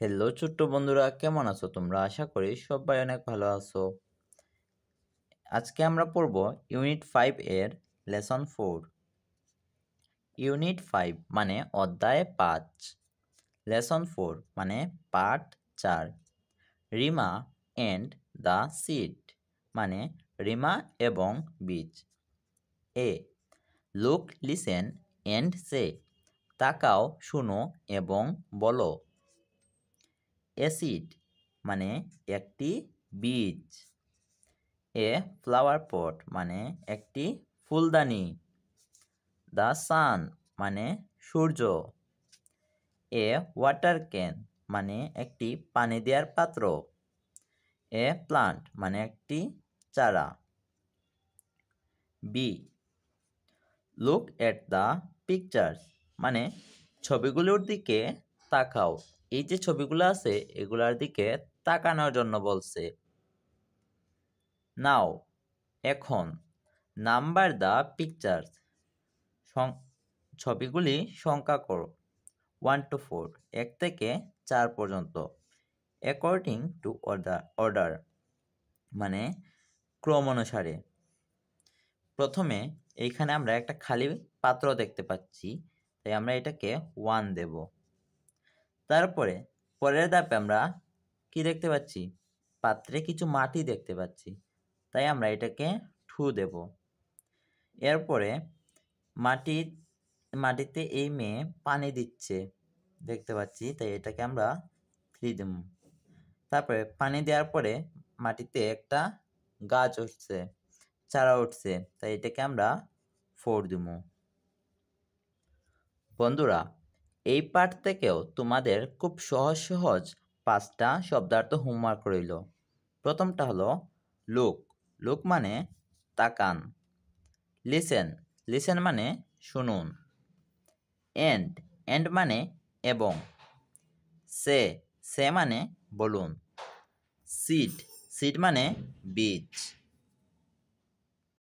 Hello ছোট্ট বন্ধুরা, কেমন আছো তোমরা? আশা করি সবাই অনেক ভালো আছো। আজকে আমরা পড়ব ইউনিট 5 এর লেসন 4। ইউনিট 5 মানে অধ্যায় 5, লেসন 4 মানে part 4। Rima and the seed মানে রিমা এবং বীজ। A look, listen and say তাকাও, শুনো এবং বলো। অ্যাসিড মানে একটি বীজ। এ ফ্লাওয়ার পট মানে একটি ফুলদানি। দ্য সান মানে সূর্য। এ ওয়াটার ক্যান মানে একটি পানি দেওয়ার পাত্র। এ প্লান্ট মানে একটি চারা। B look at the pictures মানে ছবিগুলোর দিকে তাকাও। এই যে ছবিগুলো আছে এগুলার দিকে তাকানোর জন্য বলছে। নাও এখন, নাম্বার দ্য পিকচার্স ছবিগুলি সংখ্যা করো। 1 to 4 1 থেকে 4 পর্যন্ত। অ্যাকর্ডিং টু অর্ডার মানে ক্রম অনুসারে। প্রথমে এইখানে আমরা একটা খালি পাত্র দেখতে পাচ্ছি, তাই আমরা এটাকে 1 দেব। তারপরে পরের ধাপে আমরা কি দেখতে পাচ্ছি? পাত্রে কিছু মাটি দেখতে পাচ্ছি, তাই আমরা এটাকে 2 দেব। এরপরে মাটিতে এই মেয়ে পানি দিচ্ছে দেখতে পাচ্ছি, তাই এটাকে আমরা 3 দেব। তারপরে পানি দেওয়ার পরে মাটিতে একটা গাছ উঠছে, চারা উঠছে, তাই এটাকে আমরা 4 দেব। বন্ধুরা, এই পাঠ থেকেও তোমাদের খুব সহজ সহজ 5টা শব্দার্থ হোমওয়ার্ক রইল। প্রথমটা হলো লুক। লুক মানে তাকান। লিসেন। লিসেন মানে শুনুন। এন্ড মানে এবং। সে। সে মানে বলুন। সিড মানে বীজ।